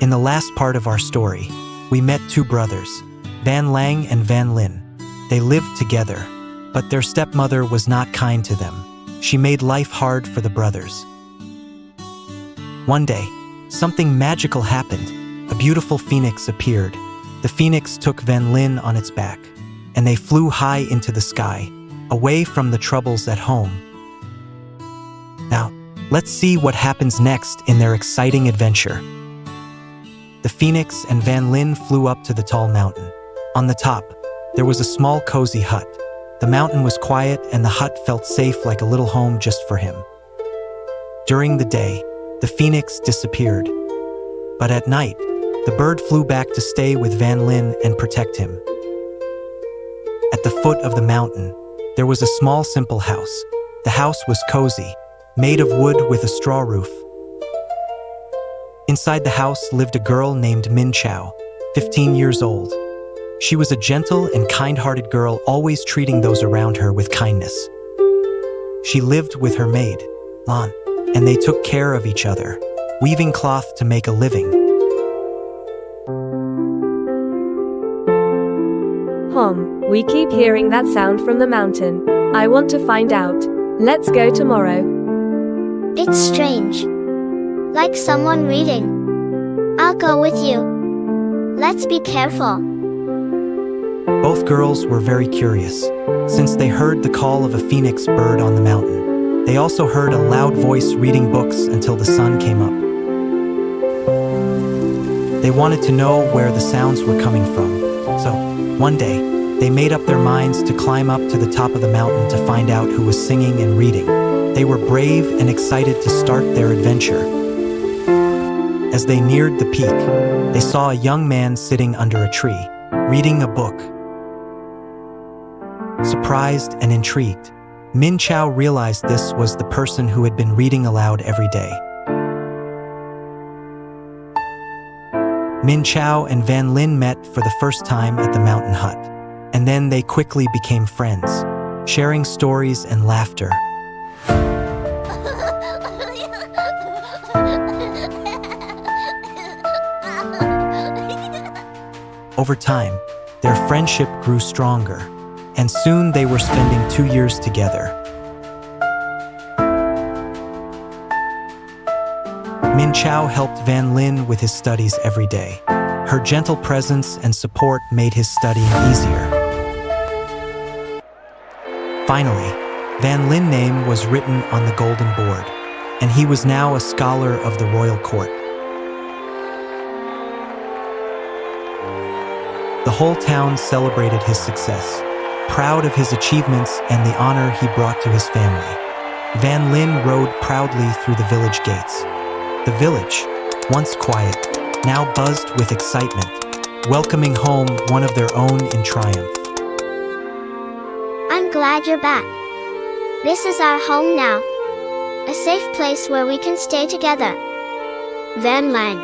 In the last part of our story, we met two brothers, Van Lang and Van Lin. They lived together, but their stepmother was not kind to them. She made life hard for the brothers. One day, something magical happened. A beautiful phoenix appeared. The phoenix took Van Lin on its back, and they flew high into the sky, away from the troubles at home. Now, let's see what happens next in their exciting adventure. The phoenix and Van Lin flew up to the tall mountain. On the top, there was a small cozy hut. The mountain was quiet and the hut felt safe like a little home just for him. During the day, the phoenix disappeared. But at night, the bird flew back to stay with Van Lin and protect him. At the foot of the mountain, there was a small simple house. The house was cozy, made of wood with a straw roof. Inside the house lived a girl named Min Chao, 15 years old. She was a gentle and kind-hearted girl, always treating those around her with kindness. She lived with her maid, Lan, and they took care of each other, weaving cloth to make a living. We keep hearing that sound from the mountain. I want to find out. Let's go tomorrow. It's strange. Like someone reading. I'll go with you. Let's be careful. Both girls were very curious, since they heard the call of a phoenix bird on the mountain. They also heard a loud voice reading books until the sun came up. They wanted to know where the sounds were coming from. So, one day, they made up their minds to climb up to the top of the mountain to find out who was singing and reading. They were brave and excited to start their adventure. As they neared the peak, they saw a young man sitting under a tree, reading a book. Surprised and intrigued, Min Chao realized this was the person who had been reading aloud every day. Min Chao and Van Lin met for the first time at the mountain hut, and then they quickly became friends, sharing stories and laughter. Over time, their friendship grew stronger, and soon they were spending 2 years together. Min Chao helped Van Lin with his studies every day. Her gentle presence and support made his studying easier. Finally, Van Lin's name was written on the golden board, and he was now a scholar of the royal court. The whole town celebrated his success, proud of his achievements and the honor he brought to his family. Van Lin rode proudly through the village gates. The village, once quiet, now buzzed with excitement, welcoming home one of their own in triumph. I'm glad you're back. This is our home now. A safe place where we can stay together. Van Lang.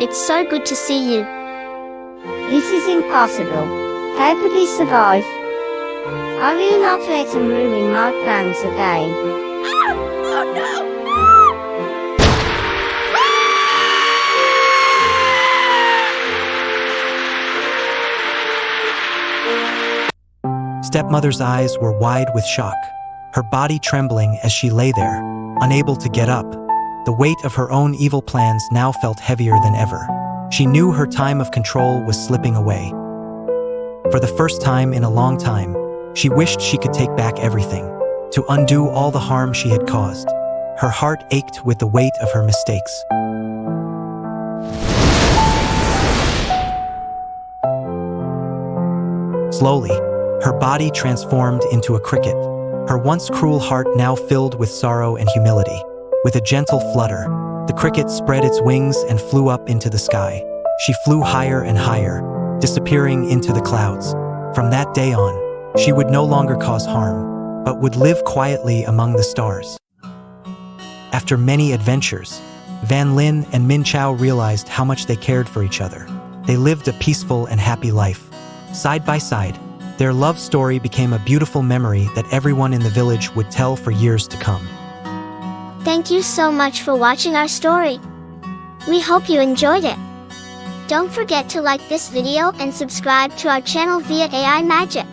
It's so good to see you. This is impossible. How could we survive? I will not let him ruin my plans again. Oh no! Stepmother's eyes were wide with shock, her body trembling as she lay there, unable to get up. The weight of her own evil plans now felt heavier than ever. She knew her time of control was slipping away. For the first time in a long time, she wished she could take back everything, to undo all the harm she had caused. Her heart ached with the weight of her mistakes. Slowly, her body transformed into a cricket, her once cruel heart now filled with sorrow and humility. With a gentle flutter, the cricket spread its wings and flew up into the sky. She flew higher and higher, disappearing into the clouds. From that day on, she would no longer cause harm, but would live quietly among the stars. After many adventures, Van Lin and Min Chao realized how much they cared for each other. They lived a peaceful and happy life. Side by side, their love story became a beautiful memory that everyone in the village would tell for years to come. Thank you so much for watching our story. We hope you enjoyed it. Don't forget to like this video and subscribe to our channel via AI Magic.